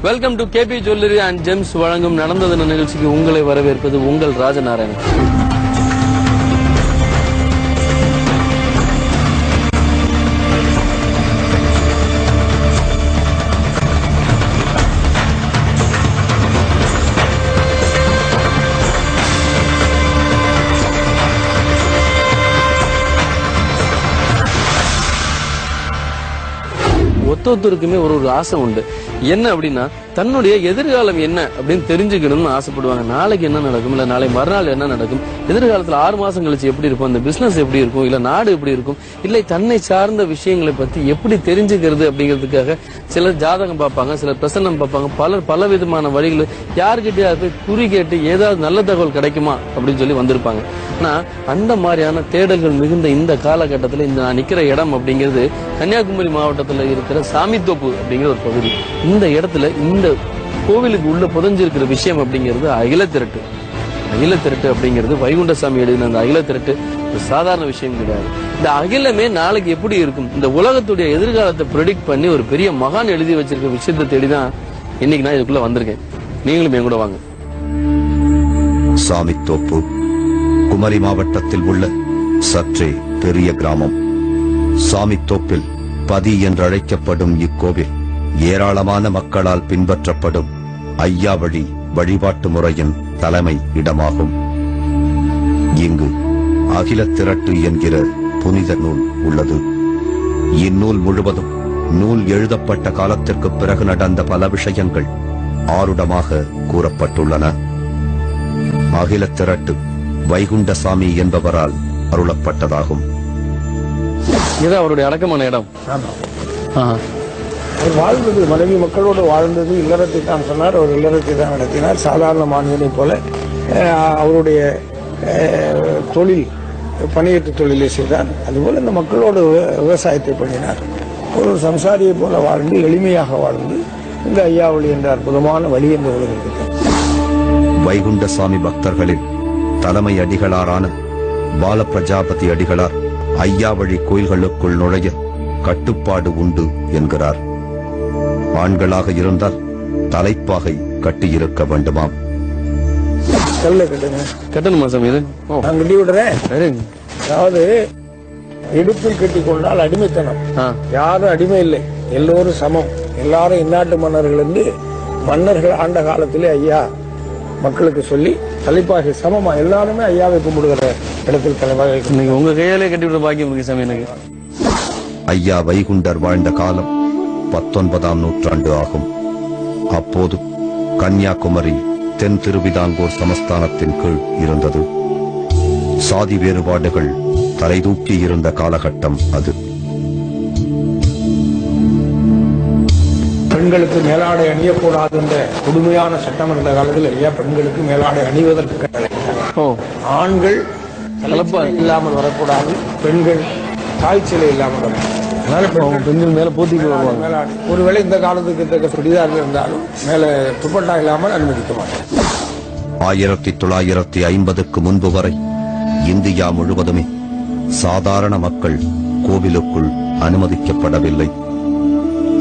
Welcome to KP jewellery and gems வழங்கும் நடந்தது நிகழ்ச்சிக்கு உங்களை வரவேற்பது உங்கள் ராஜநாராயணன். ஒருத்தருக்குமே ஒரு ஆசை உண்டு. என்ன அப்படின்னா தன்னுடைய எதிர்காலம் என்ன அப்படின்னு தெரிஞ்சுக்கணும்னு ஆசைப்படுவாங்க. நாளைக்கு என்ன நடக்கும், இல்ல நாளை மறுநாள் என்ன நடக்கும், எதிர்காலத்துல 6 மாசம் கழிச்சு எப்படி இருக்கும், அந்த பிசினஸ் எப்படி இருக்கும், இல்ல நாடு எப்படி இருக்கும், இல்லை தன்னை சார்ந்த விஷயங்களை பத்தி எப்படி தெரிஞ்சுக்கிறது அப்படிங்கிறதுக்காக சிலர் ஜாதகம் பார்ப்பாங்க, சிலர் பிரசன்னம் பார்ப்பாங்க, பலர் பல விதமான வழிகள் யாருக்கிட்டயாவது போய் குறி கேட்டு ஏதாவது நல்ல தகவல் கிடைக்குமா அப்படின்னு சொல்லி வந்திருப்பாங்க. ஆனா அந்த மாதிரியான தேடல்கள் மிகுந்த இந்த காலகட்டத்தில் இந்த நான் நிக்கிற இடம் அப்படிங்கிறது கன்னியாகுமரி மாவட்டத்தில் இருக்கிற சாமித்தோப்பு அப்படிங்கிற ஒரு பகுதி. இந்த இடத்துல இந்த கோவிலுக்கு உள்ள புதஞ்சிருக்கிற விஷயம் அப்படிங்கிறது அகிலத்திரட்டு. அகிலத்திரட்டு அப்படிங்கிறது வைகுண்டசாமி எழுதின அந்த அகிலத்திரட்டு ஒரு சாதாரண விஷயம் கிடையாது. இந்த அகிலமே நாளைக்கு எப்படி இருக்கும், இந்த உலகத்துடைய எதிர்காலத்தை ப்ரெடிக்ட் பண்ணி ஒரு பெரிய மகான் எழுதி வச்சிருக்க விஷயத்தை தேடிதான் இன்னைக்கு நான் இதுக்குள்ள வந்திருக்கேன். நீங்களும் என் கூட வாங்க. சாமித்தோப்பு குமரி மாவட்டத்தில் உள்ள சற்றே பெரிய கிராமம். சாமித்தோப்பில் பதி என்றழைக்கப்படும் இக்கோவில் ஏராளமான மக்களால் பின்பற்றப்படும் ஐயாவழி வழிபாட்டு முறையின் தலைமை இடமாகும். இங்கு அகிலத்திரட்டு என்கிற புனித நூல் உள்ளது. இந்நூல் முழுவதும் நூல் எழுதப்பட்ட காலத்திற்கு பிறகு நடந்த பல விஷயங்கள் ஆருடமாக கூறப்பட்டுள்ளன. அகிலத்திரட்டு வைகுண்டசாமி என்பவரால் அருளப்பட்டதாகும். இது அவருடைய அடக்கமான இடம். அவர் வாழ்ந்தது மனைவி மக்களோடு வாழ்ந்தது இல்லறத்தை தான் சொன்னார். அவர் இல்லறத்தை தான் நடத்தினார். சாதாரண மாநிலை போல அவருடைய தொழில் பணியேற்று தொழிலை செய்தார். அதுபோல இந்த மக்களோடு விவசாயத்தை பண்ணினார். ஒரு சம்சாரியை போல வாழ்ந்து எளிமையாக வாழ்ந்து இந்த ஐயாவளி என்ற அற்புதமான வழி என்ற உலகத்துக்கு. வைகுண்டசாமி பக்தர்களில் தலைமை அடிகளாரான பால பிரஜாபதி அடிகளார் ஐயாவழி கோயில்களுக்குள் நுழைய கட்டுப்பாடு உண்டு என்கிறார். ஆண்களாக இருந்தால் தலைப்பாகை கட்டியிருக்க வேண்டுமாம். கட்டணுமா சாமி? இது நான் கட்டி விடுறேன். அதாவது இடுப்பில் கட்டி கொண்டால் அடிமைத்தனம். யாரும் அடிமை இல்லை, எல்லோரும் சமம். எல்லாரும் இந்நாட்டு மன்னர்கள் என்று மன்னர்கள் ஆண்ட காலத்திலே ஐயா மக்களுக்கு சொல்லி தலைப்பாகை சமமா எல்லாருமே ஐயாவை கும்பிடுகிற இடத்தில் தலைப்பாகை. நீங்க உங்க கையாலே கட்டி விட பாக்கியம் இருக்கு சாமி எனக்கு. ஐயா வைகுண்டர் வாழ்ந்த காலம் 19ஆம் நூற்றாண்டு ஆகும். அப்போது கன்னியாகுமரி தென் திருவிதாங்கூர் சமஸ்தானத்தின் கீழ் இருந்தது. சாதி வேறுபாடுகள் தலைதூக்கி இருந்த காலகட்டம் அது. பெண்களுக்கு மேலாடை அணியக்கூடாது என்ற கொடுமையான சட்டம் இருந்த காலத்தில் ஐயா பெண்களுக்கு மேலாடை அணிவதற்கு கட்டளை. ஆண்கள் இல்லாமல் வரக்கூடாது, பெண்கள் தாய்ச்சிலை இல்லாமல் வரக்கூடாது. பெண்கள் மேல போத்தி ஒருவேளை இந்த காலத்துக்கு தக்க சுடிதார்கள் இருந்தாலும் மேல துப்பட்டா இல்லாமல் அனுமதிக்க மாட்டேன். 1950க்கு முன்பு வரை இந்தியா முழுவதுமே சாதாரண மக்கள் கோவிலுக்குள் அனுமதிக்கப்படவில்லை.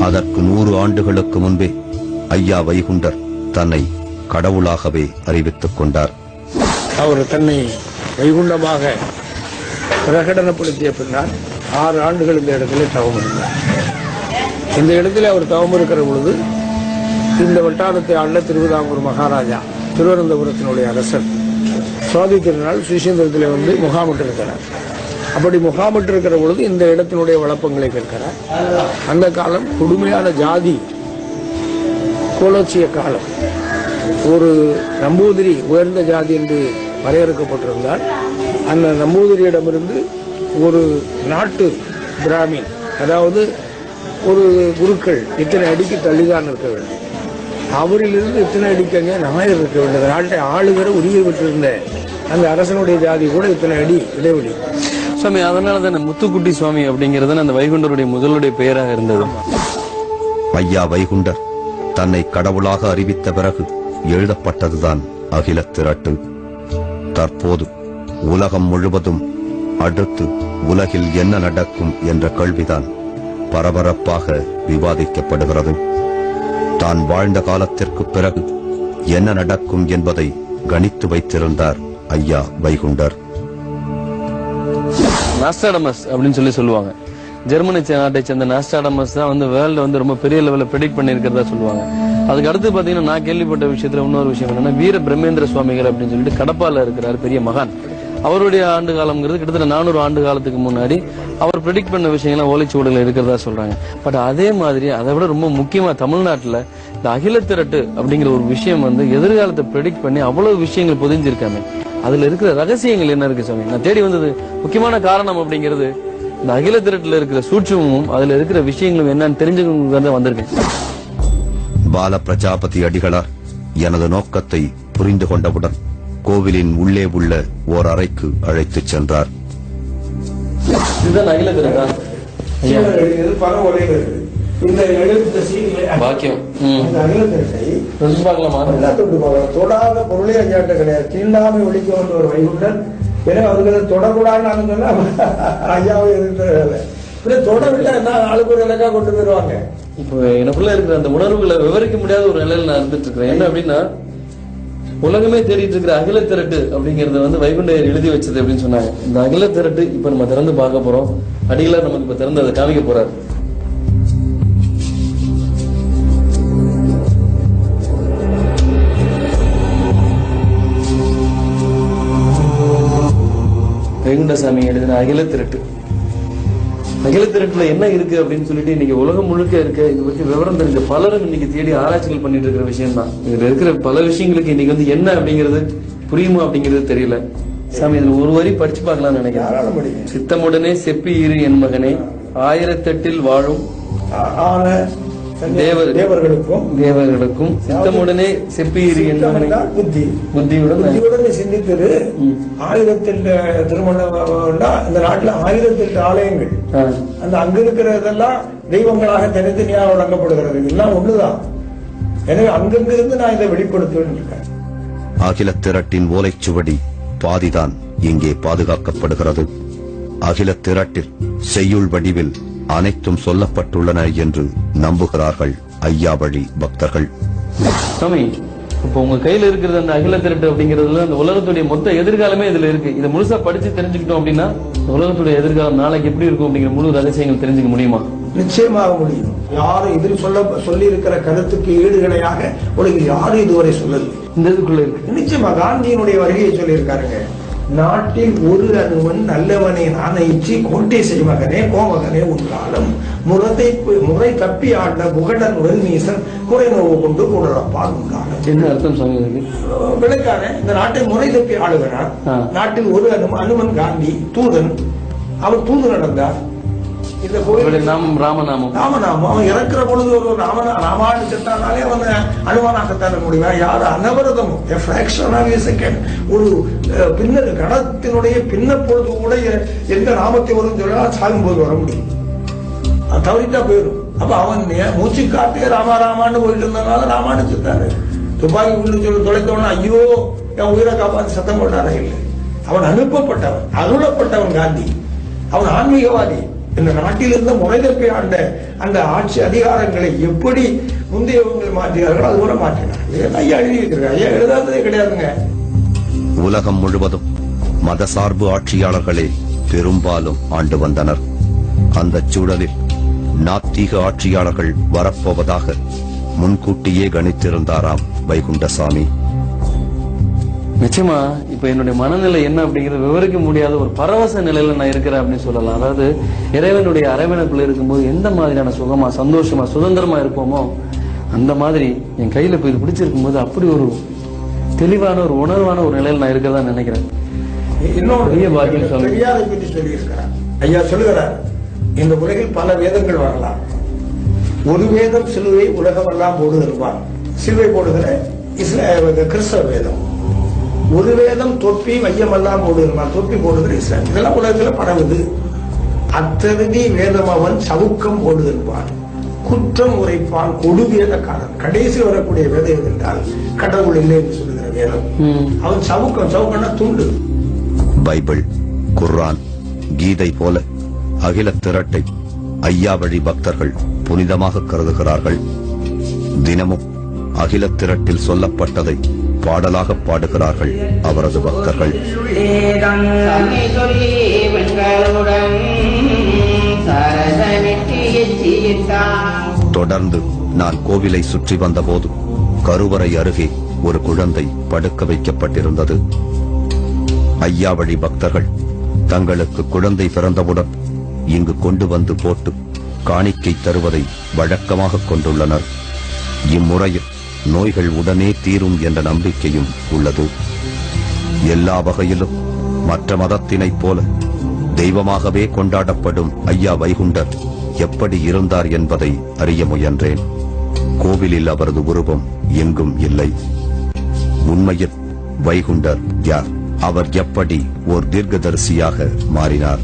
அதற்கு 100 ஆண்டுகளுக்கு முன்பே ஐயா வைகுண்டர் தன்னை கடவுளாகவே அறிவித்துக் கொண்டார். அவர் தன்னை வைகுண்டமாக பிரகடனப்படுத்திய பின்னால் 6 ஆண்டுகள் இந்த இடத்திலே தவம் இருந்தார். இந்த இடத்திலே அவர் தவம் இருக்கிற பொழுது இந்த வட்டாரத்தை ஆண்ட திருவிதாங்கூர் மகாராஜா திருவனந்தபுரத்தினுடைய அரசர் சுவாதி திருநாள் சுசீந்திரத்திலே வந்து முகாமிட்டிருக்கிறார். அப்படி முகாமிட்டிருக்கிற பொழுது இந்த இடத்தினுடைய வளப்பங்களை கேட்கிறார். அந்த காலம் கொடுமையான ஜாதி கோலோச்சிய காலம். ஒரு நம்பூதிரி உயர்ந்த ஜாதி என்று வரையறுக்கப்பட்டிருந்தால் அந்த நம்பூதிரியிடமிருந்து ஒரு நாட்டு பிராமின், அதாவது ஒரு குருக்கள் இத்தனை அடிக்கு தள்ளிதான் இருக்க வேண்டும். அவரிலிருந்து இத்தனை அடிக்கு அங்கே நாயர் இருக்க வேண்டும். நாட்டை ஆளுகிற உரிமை பெற்றிருந்த அந்த அரசனுடைய ஜாதி கூட இத்தனை அடி இடைவெளி. சுவாமி அதனால தானே முத்துக்குட்டி சுவாமி அப்படிங்கிறது அந்த வைகுண்டருடைய முதலுடைய பெயராக இருந்தது. ஐயா வைகுண்டர் தன்னை கடவுளாக அறிவித்த பிறகு எழுதப்பட்டதுதான் அகிலத்திரட்டு. தற்போது உலகம் முழுவதும் அடுத்து உலகில் என்ன நடக்கும் என்ற கேள்விதான் பரபரப்பாக விவாதிக்கப்படுகிறது. தான் வாழ்ந்த காலத்திற்கு பிறகு என்ன நடக்கும் என்பதை கணித்து வைத்திருந்தார் ஐயா வைகுண்டர். நாஸ்டாடமஸ் அப்படின்னு சொல்லுவாங்க. ஜெர்மனி நாட்டை சேர்ந்த நாஸ்டாடமஸ் தான் வேர்ல்டு ரொம்ப பெரிய லெவலில் ப்ரெடிக்ட் பண்ணியிருக்கிறதா சொல்லுவாங்க. அதுக்கு அடுத்து பாத்தீங்கன்னா நான் கேள்விப்பட்ட விஷயத்துல இன்னொரு விஷயம் என்னன்னா, வீர பிரம்மேந்திர சுவாமிகள் அப்படின்னு சொல்லிட்டு கடப்பால இருக்கிறார் பெரிய மகான். அவருடைய ஆண்டு காலம்ங்கிறது கிட்டத்தட்ட 400 ஆண்டு காலத்துக்கு முன்னாடி அவர் ப்ரெடிக்ட் பண்ண விஷயங்கள்லாம் ஓலைச்சுவடுகள் இருக்கிறதா சொல்றாங்க. பட் அதே மாதிரி அதை விட ரொம்ப முக்கியமா தமிழ்நாட்டுல இந்த அகில திரட்டு அப்படிங்கிற ஒரு விஷயம் எதிர்காலத்தை ப்ரெடிக்ட் பண்ணி அவ்வளவு விஷயங்கள் பொதிஞ்சிருக்காங்க. அதுல இருக்கிற ரகசியங்கள் என்ன இருக்கு சாமி? நான் தேடி வந்தது முக்கியமான காரணம் அப்படிங்கிறது இந்த அகில திரட்டுல இருக்கிற சூட்சமும் அதுல இருக்கிற விஷயங்களும் என்னன்னு தெரிஞ்சுக்க வந்திருக்கேன். பால பிரஜாபதி அடிகளார் எனது நோக்கத்தை புரிந்து கொண்டவுடன் கோவிலின் உள்ளே உள்ள ஓர் அறைக்கு அழைத்துச் சென்றார். இதுதான் அகில திரட்டா? இந்த எழுத்து பாக்கியம் தொடாத பொருளே அஞ்சாட்ட கிடையாது. தீண்டாமை ஒழிக்க வந்த ஒரு வைகுண்டர். எனவே அவர்களை தொடக்கூடாதுன்னு சொன்னா ஐயாவை எதிர்த்து தொடவில்லை என்ன ஆளுக்கு ஒரு இலக்கா கொண்டு போயிருவாங்க. இப்போ எனக்குள்ள இருக்கிற அந்த உணர்வுகளை விவரிக்க முடியாத ஒரு நிலையில நான் இருந்துட்டு இருக்கிறேன். என்ன அப்படின்னா, உலகமே தேடிட்டு இருக்கிற அகில திரட்டு அப்படிங்கறது வைகுண்டர் எழுதி வச்சது அப்படின்னு சொன்னாங்க. இந்த அகில திரட்டு இப்ப நம்ம திறந்து பார்க்க போறோம். அடிகளார் நமக்கு இப்ப திறந்து அதை காமிக்க போறாரு. வைகுண்டசாமி எழுதின அகில திரட்டு. அகில திரட்டுல என்ன இருக்கு அப்படின்னு சொல்லிட்டு இன்னைக்கு உலகம் முழுக்க இருக்க இது பத்தி விவரம் தெரிஞ்ச பலரும் இன்னைக்கு தேடி ஆராய்ச்சிகள் பண்ணிட்டு இருக்கிற விஷயம் தான். இதுல இருக்கிற பல விஷயங்களுக்கு இன்னைக்கு என்ன அப்படிங்கிறது புரியுமா அப்படிங்கிறது தெரியல. சாமி இதுல ஒரு வரி படிச்சு பார்க்கலாம்னு நினைக்கிறேன். சித்தமுடனே செப்பி இரு என் மகனே, 1008 வாழும் தேவர்களுக்கும் சித்தமுடனே செப்பி இரு என் மகனே, புத்தியுடன் சிந்தித்திரு. 1008 திருமணம் இந்த நாட்டுல 1008 ஆலயங்கள். அந்த அங்க இருக்கிறதெல்லாம் தெய்வங்களாக தனித்தனியாக வழங்கப்படுகிறது. எல்லாம் ஒண்ணுதான். எனவே அங்கிருந்து நான் இதை வெளிப்படுத்துவேன் இருக்கேன். அகில திரட்டின் ஓலைச்சுவடி பாதிதான் இங்கே பாதுகாக்கப்படுகிறது. அகில திரட்டில் செய்யுள் வடிவில் அனைத்தும் சொல்லப்பட்டுள்ளன என்று நம்புகிறார்கள் ஐயா வழி பக்தர்கள். சாமி, இப்போ உங்க கையில இருக்கிறது அந்த அகில திரட்டு அப்படிங்கிறதுல அந்த உலகத்துடைய மொத்த எதிர்காலமே இதுல இருக்கு. இதை முழுசா படிச்சு தெரிஞ்சுக்கிட்டோம் அப்படின்னா உலகத்துடைய எதிர்காலம் நாளைக்கு எப்படி இருக்கும் அப்படிங்கிற முழு ரகசியங்கள் தெரிஞ்சுக்க முடியுமா? நிச்சயமாக முடியும். யாரும் இதில் சொல்லி இருக்கிற கருத்துக்கு ஈடுகளையாக உலகில் யாரும் இதுவரை சொல்லல. இந்த இதுக்குள்ள இருக்கு. நிச்சயமா காந்தியினுடைய வருகையை சொல்லியிருக்காருங்க. நாட்டில் ஒரு அனுமன் நல்லவனே நானைச்சி கோட்டை செய்மகனே கோமகனே உன்காலம் முறை தப்பி ஆண்ட புகடன் வெல்மீசன் குறை நோவு கொண்டு கூடப்பான் உன்காலம். என்ன அர்த்தம் சொல்லுங்க? விளக்கான இந்த நாட்டை முறை தப்பி ஆளுகிறார். நாட்டில் ஒரு அனுமன் காந்தி தூதன். அவர் தூது நடந்தார். இந்த கோயில் ராமநாமம் அவன் இறக்குற பொழுது ஒரு ராமானு செத்தானாலே அவன் அனுமானாக்கத்தான முடியும். யாரு அனவரதம் ஒரு பின்னர் கடத்தினுடைய பின்ன பொழுது கூட எந்த நாமத்தை வரும் சொல்ல சாகும் போது வர முடியும். அது தவறிட்டா போயிடும். அப்ப அவன் மூச்சு காட்டே ராமான்னு போயிட்டு இருந்ததுனால ராமானு செத்தாரு. துப்பாக்கி உள்ள சொல்லி தொலைத்தவன ஐயோ என் உயிரை காப்பாந்து சத்தம் போட்டாரா இல்லை. அவன் அனுப்பப்பட்டவன், அருளப்பட்டவன் காந்தி. அவன் ஆன்மீகவாதி. இந்த நாட்டில் இருந்த முறைதற்பை ஆண்ட அந்த ஆட்சி அதிகாரங்களை எப்படி முந்தையவங்கள் மாற்றினார்கள் அது கூட மாற்றினார். ஐயா எழுதியிருக்கிறார். ஐயா எழுதாததே கிடையாதுங்க. உலகம் முழுவதும் மதசார்பு ஆட்சியாளர்களே பெரும்பாலும் ஆண்டு வந்தனர். அந்த சூழலில் நாத்திக ஆட்சியாளர்கள் வரப்போவதாக முன்கூட்டியே கணித்திருந்தாராம் வைகுண்டசாமி. நிச்சயமா இப்ப என்னுடைய மனநிலை என்ன அப்படிங்கறது விவரிக்க முடியாத ஒரு பரவச நிலையில நான் இருக்கிறேன் அப்படின்னு சொல்லலாம். அதாவது இறைவனுடைய அரவணைப்புல இருக்கும்போது எந்த மாதிரியான சுகமா சந்தோஷமா சுதந்திரமா இருப்போமோ அந்த மாதிரி என் கையில போய் இது பிடிச்சிருக்கும் போது அப்படி ஒரு தெளிவான ஒரு உணர்வான ஒரு நிலையில நான் இருக்கிறதா நினைக்கிறேன். இன்னொரு பெரியாரை பற்றி சொல்லி இருக்கிறார் ஐயா. சொல்லுகிறார், இந்த உலகில் பல வேதங்கள் வரலாம். ஒரு வேதம் சிலுவை உலகமெல்லாம் போடுகிறார். சிலுவை போடுகிற கிறிஸ்தவ வேதம். ஒரு வேதம் தொப்பி வையமெல்லாம் போடுகிறார். தொப்பி போடுகிற இஸ்லாம். இதெல்லாம் உலகத்தில் பரவுது. அத்தருதி வேதம் அவன் சவுக்கம் போடுகிறான், குற்றம் உரைப்பான் கொடுவேதக்காரன். கடைசி வரக்கூடிய வேதம் என்றால் கடவுள் இல்லை என்று சொல்லுகிற வேதம். அவன் சவுக்கம்னா துண்டு. பைபிள், குர்ஆன், கீதை போல அகில திரட்டை ஐயா வழி பக்தர்கள் புனிதமாக கருதுகிறார்கள். தினமும் அகில திரட்டில் சொல்லப்பட்டதை பாடலாக பாடுகிறார்கள் அவரது பக்தர்கள். தொடர்ந்து நான் கோவிலை சுற்றி வந்தபோது கருவறை அருகே ஒரு குழந்தை படுக்க வைக்கப்பட்டிருந்தது. ஐயா வழி பக்தர்கள் தங்களுக்கு குழந்தை பிறந்தவுடன் இங்கு கொண்டு வந்து போட்டு காணிக்கை தருவதை வழக்கமாக கொண்டுள்ளனர். இம்முறையில் நோய்கள் உடனே தீரும் என்ற நம்பிக்கையும் உள்ளது. எல்லா வகையிலும் மற்ற மதத்தினைப் போல தெய்வமாகவே கொண்டாடப்படும் ஐயா வைகுண்டர் எப்படி இருந்தார் என்பதை அறிய முயன்றேன். கோவிலில் அவரது உருவம் எங்கும் இல்லை. உண்மையில் வைகுண்டர் யார்? அவர் எப்படி ஓர் தீர்க்கதரிசியாக மாறினார்?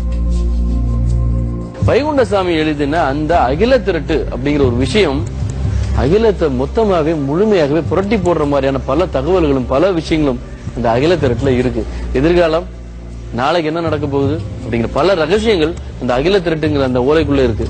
வைகுண்டசாமி எழுதின அந்த அகில திரட்டு அப்படிங்கிற ஒரு விஷயம் அகிலத்தை மொத்தமாவே முழுமையாகவே புரட்டி போடுற மாதிரியான பல தகவல்களும் பல விஷயங்களும் இந்த அகில திரட்டுல இருக்கு. எதிர்காலம் நாளைக்கு என்ன நடக்க போகுது அப்படிங்கிற பல ரகசியங்கள் அந்த அகில திரட்டுங்கிற அந்த ஓலைக்குள்ள இருக்கு.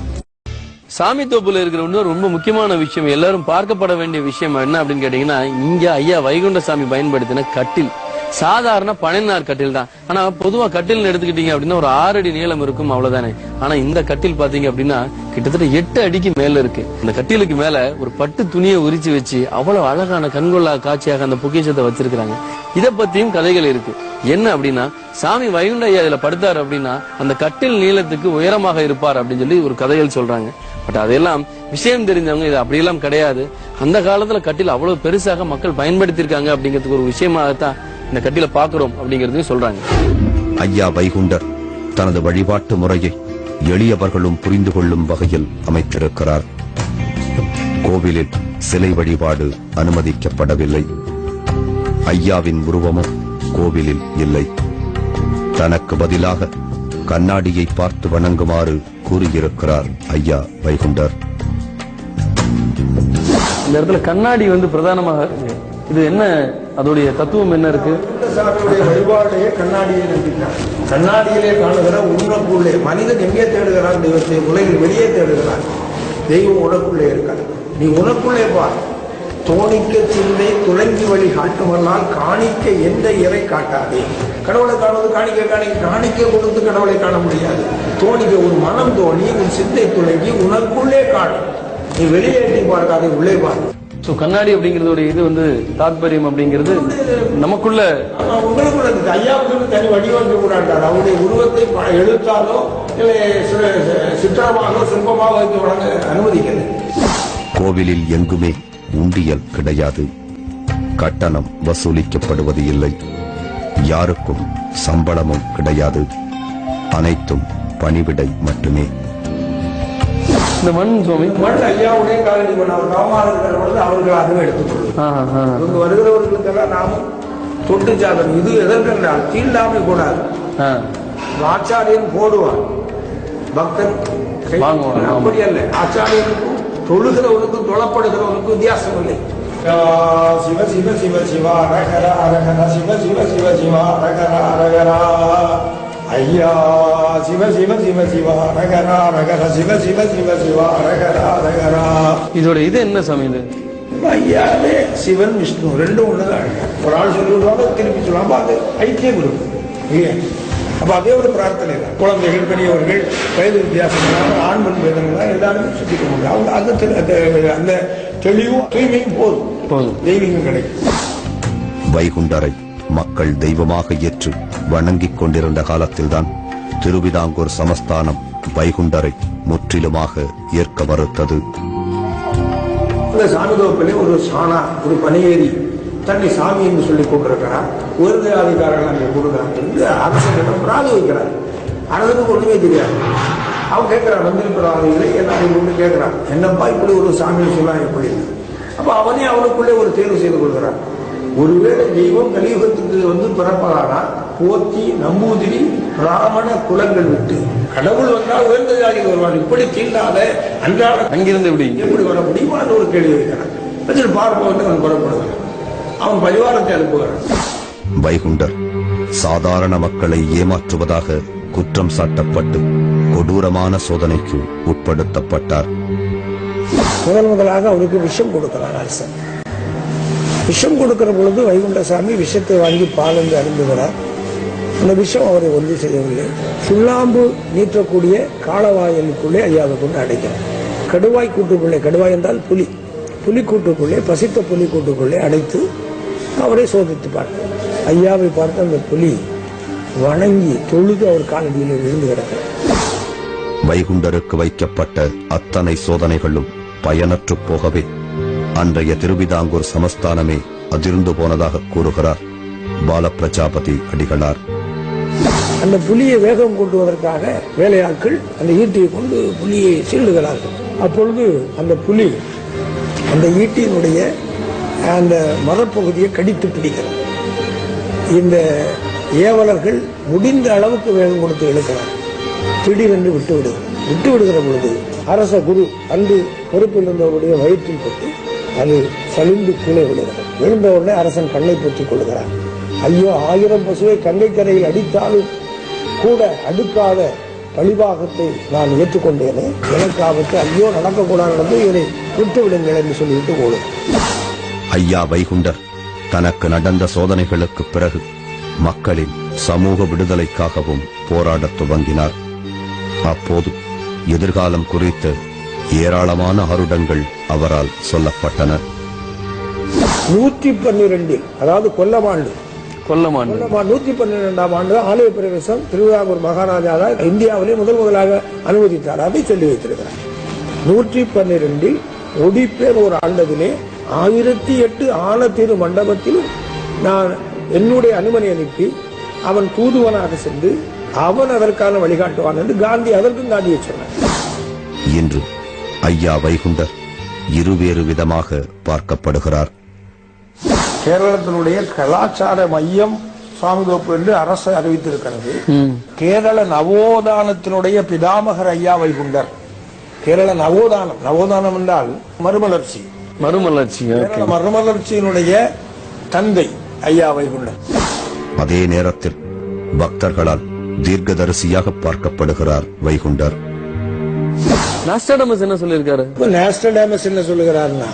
சாமி தோப்புல இருக்கிற இன்னொரு ரொம்ப முக்கியமான விஷயம், எல்லாரும் பார்க்கப்பட வேண்டிய விஷயம் என்ன அப்படின்னு கேட்டீங்கன்னா, இங்க ஐயா வைகுண்டசாமி பயன்படுத்தின கட்டில் சாதாரண பனைநார் கட்டில் தான். ஆனா பொதுவா கட்டில் எடுத்துக்கிட்டீங்க அப்படின்னா ஒரு 6 அடி நீளம் இருக்கும், அவ்வளவுதானே. ஆனா இந்த கட்டில் பாத்தீங்க அப்படின்னா கிட்டத்தட்ட 8 அடிக்கு மேல இருக்கு. இந்த கட்டிலுக்கு மேல ஒரு பட்டு துணியை உரிச்சு வச்சு அவ்வளவு அழகான கண்கொள்ளா காட்சியாக அந்த பொக்கிஷத்தை வச்சிருக்காங்க. இத பத்தியும் கதைகள் இருக்கு. என்ன அப்படின்னா, சாமி வைகுண்ட ஐயா இதுல படுத்தாரு அப்படின்னா அந்த கட்டில் நீளத்துக்கு உயரமாக இருப்பார் அப்படின்னு சொல்லி ஒரு கதைகள் சொல்றாங்க. பட் அதெல்லாம் விஷயம் தெரிஞ்சவங்க இது அப்படியெல்லாம் கிடையாது. அந்த காலத்துல கட்டில் அவ்வளவு பெருசாக மக்கள் பயன்படுத்தியிருக்காங்க அப்படிங்கிறதுக்கு ஒரு விஷயமாகத்தான் இந்த கட்டில பாக்குறோம் அப்படிங்கறதையும் சொல்றாங்க. ஐயா வைகுண்டர் தனது வழிபாட்டு முறையை எளியவர்களும் புரிந்து கொள்ளும் வகையில் அமைத்திருக்கிறார். கோவிலில் சிலை வழிபாடு அனுமதிக்கப்படவில்லை. ஐயாவின் உருவமும் கோவிலில் இல்லை. தனக்கு பதிலாக கண்ணாடியை பார்த்து வணங்குமாறு கூறியிருக்கிறார் ஐயா வைகுண்டர். இந்த இடத்துல கண்ணாடி பிரதானமாக இருக்கு. இது என்ன, அதோடைய தத்துவம் என்ன இருக்கு? சாமியுடைய வழிபாடையே கண்ணாடியை நம்பினார். கண்ணாடியிலே காணுகிற உனக்குள்ளே மனிதன் எங்கே தேடுகிறான்? தெய்வத்தை உலகில் வெளியே தேடுகிறான். தெய்வம் உனக்குள்ளே இருக்காது. நீ உனக்குள்ளே பார். தோணிக்க சிந்தை துளங்கி வழி காட்டுவனால் காணிக்க எந்த இறை காட்டாதே. கடவுளை காணுவது காணிக்க கொடுத்து கடவுளை காண முடியாது. தோணிக்க ஒரு மனம் தோணி உன் சிந்தை துளங்கி உனக்குள்ளே காணும். நீ வெளியேற்றி பார்க்காதே, உள்ளே பார். கண்ணாடி அப்படிங்கறதோட இது தாத்பரியம் அப்படிங்கிறது நமக்குள்ள உங்களுக்குள்ள ஐயாவுக்கு தனி வடிவமைக்க கூடாது. அவருடைய உருவத்தை எழுத்தாலோ இல்லை சித்திரமாகவோ சிற்பமாக வைத்து வழங்க அனுமதிக்கிறது. கோவிலில் எங்குமே உண்டியல் கிடையாது. கட்டணம் வசூலிக்கப்படுவது இல்லை. யாருக்கும் சம்பளமும் கிடையாது. அனைத்தும் பணிவிடை மட்டுமே. இந்த மண் ஐயாவுடைய காலடி காமாளர்கள் பொழுது அவர்கள் அதுவும் எடுத்துக்கொள்ளும். வருகிறவர்களுக்கெல்லாம் நாமும் தொட்டு சாதனம். இது எதற்கென்றால் தீண்டாமை கூடாது. ஆச்சாரியன் போடுவான், பக்தன் அப்படி அல்ல. ஆச்சாரியனுக்கும் தொழுகிறவனுக்கும் தொழப்படுகிறவனுக்கும் வித்தியாசம் இல்லை. சிவ சிவ சிவ சிவா அரகர அரகர சிவ சிவ சிவ சிவா அரகர அரகரா ஐயா சிவ சிவ சிவ சிவா அரகரா அரகர சிவ சிவ சிவ சிவா அரகரா அரகரா. இதோட இது என்ன சமையல்? ஐயாவே சிவன் விஷ்ணு ரெண்டும் ஒண்ணுதான். ஒரு ஆள் சொல்லி விடுவாங்க, திருப்பி சொல்லுவாங்க. அது ஐக்கியம் இருக்கும் இல்லையா? அப்ப அதே ஒரு பிரார்த்தனை தான். குழந்தைகள், பெரியவர்கள், வயது வித்தியாசம், ஆண் பெண் பேதங்கள் எல்லாருமே சுத்திக்க முடியும். அவங்க அந்த தெளிவும் தூய்மையும் போதும், தெய்வீகம் கிடைக்கும். வைகுண்டரை மக்கள் தெய்வமாக ஏற்று வணங்கிக் கொண்டிருந்த காலத்தில்தான் திருவிதாங்கூர் சமஸ்தானம் வைகுண்டரை முற்றிலுமாக ஏற்க மறுத்தது. சாமி தோப்பிலே ஒரு சாணா, ஒரு பனியேறி தன்னை சாமி என்று சொல்லிக் கொண்டிருக்கிறார். உயர்ந்த அதிகாரிகள் அங்கே கொடுக்கிறாங்க. அரசனிடம் பிராது வைக்கிறார். அரசனுக்கு ஒண்ணுமே தெரியாது. அவன் கேட்கிறான், மந்திரி பிராதிகளை எல்லாரையும் கொண்டு கேட்கிறான், என்னப்பா இப்படி ஒரு சாமியை சொல்லலாம் எப்படி? அப்ப அவனே அவனுக்குள்ளே ஒரு தேர்வு செய்து கொள்கிறான். ஒருவேளை தெய்வம் கலியுகத்துக்கு பிறப்பதானால் போத்தி, நம்பூதிரி, பிராமண குலங்கள் விட்டு கடவுள் வந்தால் உயர்ந்த ஜாதியில் வருவான். இப்படி தீண்டாத அன்றாட அங்கிருந்து எப்படி வர முடியுமா என்று ஒரு கேள்வி வைக்கிறான். பார்ப்பவன் அவன் புறப்படுகிறான். அவன் பரிவாரத்தை அனுப்புகிறான். வைகுண்டர் சாதாரண மக்களை ஏமாற்றுவதாக குற்றம் சாட்டப்பட்டு கொடூரமான சோதனைக்கு உட்படுத்தப்பட்டார். முதலாக அவருக்கு விஷம் கொடுக்கிறார் அரசன். விஷம் கொடுக்கிற பொழுது வைகுண்டசாமி விஷத்தை வாங்கி பாலந்து அருந்துகிறார். அந்த விஷம் அவரை ஒன்று செய்யவில்லை. சுண்ணாம்பு நீற்றக்கூடிய காலவாயலுக்குள்ளே ஐயாவை கொண்டு அடைக்கிறார். கடுவாய் கூட்டுக்குள்ளே, கடுவாய் என்றால் புலி, புலிக்கூட்டுக்குள்ளே, பசித்த புலிக்கூட்டுக்குள்ளே அடைத்து அவரை சோதித்து பார்த்தார். ஐயாவை பார்த்து அந்த புலி வணங்கி தொழுது அவர் காலடியில் விழுந்து கிடக்கிறார். வைகுண்டருக்கு வைக்கப்பட்ட அத்தனை சோதனைகளும் பயனற்று போகவே அன்றைய திருவிதாங்கூர் சமஸ்தானமே அதிர்ந்து போனதாக கூறுகிறார் பால பிரஜாபதி அடிகளார். அந்த புலியை வேகம் கூட்டுவதற்காக வேலையாட்கள் அந்த ஈட்டியை கொண்டு புலியை சீண்டுகிறார்கள். அப்பொழுது அந்த புலி அந்த ஈட்டியினுடைய அந்த மரப்பகுதியை கடித்து பிடிக்கிறது. இந்த ஏவலர்கள் முடிந்த அளவுக்கு வேகம் கொடுத்து இழுக்கிறார். திடீரென்று விட்டு விடுகிற பொழுது அரச குரு அன்று பொறுப்பில் இருந்தவருடைய வயிற்றில் பட்டு அது சலிந்து கீழே விழுகிறது. விழுந்த உடனே அரசன் கண்ணை பொத்திக் கொள்கிறார். ஐயோ, 1000 பசுவை கங்கை கரையில் அடித்தாலும் கூட அடுக்காத பழிபாகத்தை நான் ஏற்றுக்கொண்டேனே, எனக்கு ஆபத்து, ஐயோ நடக்கக்கூடாது, இவரை விட்டு விடுங்கள் என்று சொல்லிவிட்டு ஓடும். ஐயா வைகுண்டர் தனக்கு நடந்த சோதனைகளுக்கு பிறகு மக்களின் சமூக விடுதலைக்காகவும் போராடத் துவங்கினார். அப்போது எதிர்காலம் குறித்து ஏராளமான அருடங்கள் அவரால் சொல்லப்பட்டன. 112 அதாவது கொல்லமாண்டு 112ஆம் ஆண்டு ஆலய பிரவேசம் திருவிதாங்கூர் மகாராஜா இந்தியாவிலே முதலாக அனுமதித்தார். அதை சொல்லி வைத்திருக்கிறார். 112 ஒடிப்பேர் ஒரு ஆண்டதிலே 1008 ஆன திரு மண்டபத்தில் நான் என்னுடைய அனுமதி அனுப்பி அவன் தூதுவனாக சென்று அவன் அதற்கான வழிகாட்டுவான் என்று காந்தி அதற்கும் காந்தியை சொன்னார். இன்று ஐயா வைகுண்டர் இருவேறு விதமாக பார்க்கப்படுகிறார். கேரளத்தினுடைய கலாச்சார மையம் சுவாமிதோப்பு என்று அரசு அறிவித்திருக்கிறது. கேரள நவோதானத்தினுடைய பிதாமகர் ஐயா வைகுண்டர். கேரள நவோதானம் என்றால் மறுமலர்ச்சி. மறுமலர்ச்சியினுடைய தந்தை ஐயா வைகுண்டர். அதே நேரத்தில் பக்தர்களால் தீர்க்கதரிசியாக பார்க்கப்படுகிறார் வைகுண்டர். நாஸ்டாடமஸ் என்ன சொல்லியிருக்காரு? நாஸ்டாடமஸ் என்ன சொல்லுகிறார்னா,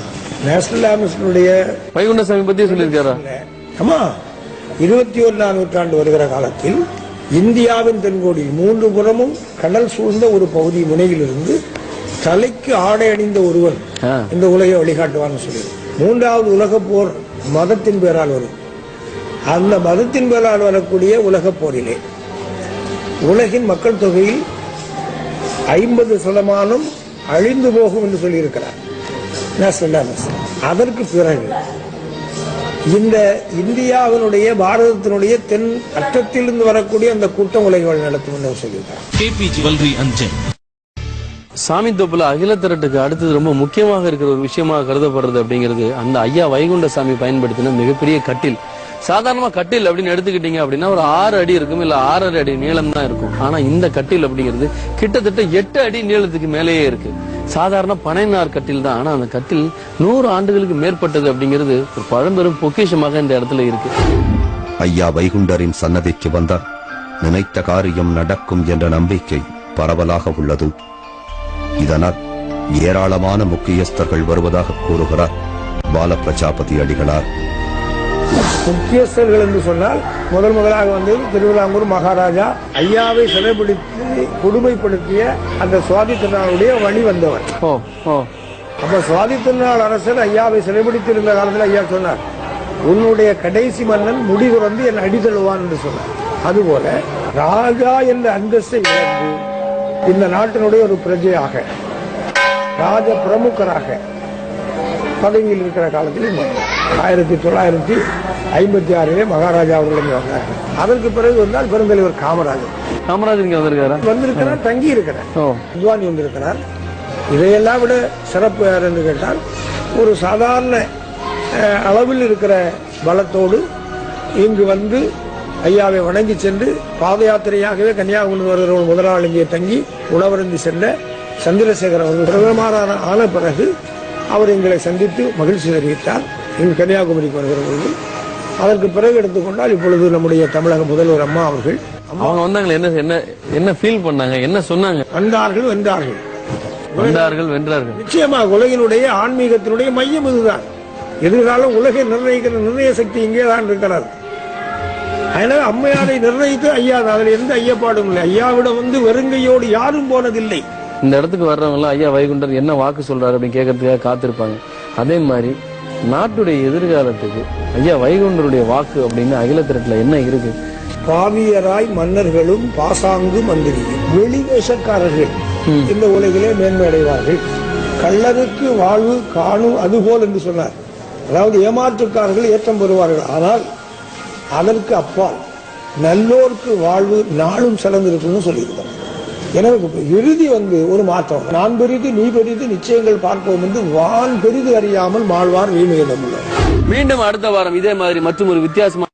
நாஸ்டாடமஸினுடைய வைகுண்டசாமி பத்தி சொல்லியிருக்காரா? ஆமா, 21ஆம் நூற்றாண்டு வருகிற காலத்தில் இந்தியாவின் தென்கோடி 3 புறமும் கடல் சூழ்ந்த ஒரு பகுதி முனையிலிருந்து தலைக்கு ஆடை அணிந்த ஒருவன் இந்த உலகை வழிகாட்டுவான்னு சொல்லி 3வது உலக போர் மதத்தின் பேரால் வரும். அந்த மதத்தின் பேரால் வரக்கூடிய உலக போரிலே உலகின் மக்கள் தொகையில் 50% அழிந்து போகும் என்று சொல்லியிருக்கிறார் நாஸ்டாடமஸ். அதற்கு பிறகு இந்த இந்தியாவினுடைய பாரதத்தினுடைய தென் அற்றத்திலிருந்து வரக்கூடிய அந்த கூட்டம் உலக நடத்தும் என்று சொல்லியிருக்கிறார். சாமி தோப்புல அகில திரட்டுக்கு அடுத்தது ரொம்ப முக்கியமாக இருக்கிற ஒரு விஷயமாக கருதப்படுறது அப்படிங்கிறது அந்த ஐயா வைகுண்டசாமி பயன்படுத்தின மிகப்பெரிய கட்டில். சாதாரணமா கட்டில் அப்படின்னு எடுத்துக்கிட்டீங்க அப்படின்னா ஒரு 6 அடி இருக்கும், இல்ல 6.5 அடி நீளம் தான் இருக்கும். ஆனா இந்த கட்டில் அப்படிங்கிறது கிட்டத்தட்ட 8 அடி நீளத்துக்கு மேலேயே இருக்கு. சாதாரண பனைநார் கட்டில் தான். ஆனா அந்த கட்டில் 100 ஆண்டுகளுக்கு மேற்பட்டது அப்படிங்கிறது ஒரு பழம்பெரும் பொக்கிஷமாக இந்த இடத்துல இருக்கு. ஐயா வைகுண்டரின் சன்னதிக்கு வந்தால் நினைத்த காரியம் நடக்கும் என்ற நம்பிக்கை பரவலாக உள்ளது. இதனால் ஏராளமான முக்கியஸ்தர்கள் வருவதாக கூறுகிறார் பால பிரஜாபதி அடிகளார். முக்கியஸ்தர்கள் என்று சொன்னால் முதலாக வந்து திருவிதாங்கூர் மகாராஜா ஐயாவை சிறைபிடித்து கொடுமைப்படுத்திய அந்த சுவாதி திருநாளுடைய வழி வந்தவர். அப்ப சுவாதி திருநாள் அரசர் ஐயாவை சிறைபிடித்திருந்த காலத்தில் ஐயா சொன்னார், உன்னுடைய கடைசி மன்னன் முடிவுறந்து என் அடிதழுவான் என்று சொன்னார். அதுபோல ராஜா என்ற அந்தஸ்தை இழந்து இந்த நாட்டினுடைய ஒரு பிரஜையாக ராஜ பிரமுகராக பதவியில் இருக்கிற காலத்தில் 1956 மகாராஜா அவர்கள் வந்தார். அதற்கு பிறகு வந்தால் பெருந்தலைவர் காமராஜர் வந்திருக்கிறார், தங்கி இருக்கிறார், அத்வானி வந்திருக்கிறார். இதையெல்லாம் விட சிறப்பு யார் என்று கேட்டால் ஒரு சாதாரண அளவில் இருக்கிற பலத்தோடு இங்கு வந்து ஐயாவை வணங்கி சென்று பாத யாத்திரையாகவே கன்னியாகுமரி வருகிற முதல் இங்கே தங்கி உணவருந்தி சென்ற சந்திரசேகர் அவர்கள் பிரதமரான ஆன பிறகு அவர் எங்களை சந்தித்து மகிழ்ச்சி தெரிவித்தார். இங்கு கன்னியாகுமரிக்கு வருகிற பொழுது அதற்கு பிறகு எடுத்துக்கொண்டால் இப்பொழுது நம்முடைய தமிழக முதல்வர் அம்மா அவர்கள் அவங்க வந்தாங்க. என்ன ஃபீல் பண்ணாங்க, என்ன சொன்னாங்க? வென்றார்கள். வந்தார்கள் வென்றார்கள். நிச்சயமாக உலகினுடைய ஆன்மீகத்தினுடைய மையம் இதுதான். எதிர்காலம் உலகை நிர்ணயிக்கிற நிர்ணய சக்தி இங்கே தான் இருக்கிறார். அதனால அம்மையாரை நிர்ணயித்து ஐயா அதில் எந்த ஐயப்பாடும் இல்லை. ஐயாவிடம் வந்து வெறுங்கையோடு யாரும் போனதில்லை. இந்த இடத்துக்கு வர்றவங்க எல்லாம் ஐயா வைகுண்டர் என்ன வாக்கு சொல்றாரு அப்படின்னு கேட்கறதுக்காக காத்திருப்பாங்க. அதே மாதிரி நாட்டுடைய எதிர்காலத்துக்கு ஐயா வைகுண்டருடைய வாக்கு அப்படின்னு அகில திரட்டுல என்ன இருக்கு? பாவியராய் மன்னர்களும் பாசாங்கு மந்திரியும் வெளிவேஷக்காரர்கள் இந்த உலகிலே மேன்மையடைவார்கள். கள்ளருக்கு வாழ்வு காணும் அதுபோல் என்று சொன்னார். அதாவது ஏமாற்றுக்காரர்கள் ஏற்றம் பெறுவார்கள். ஆனால் அதற்கு அப்பால் நல்லோருக்கு வாழ்வு நாளும் சிறந்திருக்குன்னு சொல்லியிருந்தார். எனவே இறுதி வந்து ஒரு மாற்றம். நான் பெரிது நீ பெரிது நிச்சயங்கள் பார்ப்போம் என்று வான் பெரிது அறியாமல் மாழ்வார் வீழ்மையிடம். மீண்டும் அடுத்த வாரம் இதே மாதிரி மற்றும் ஒரு வித்தியாசமான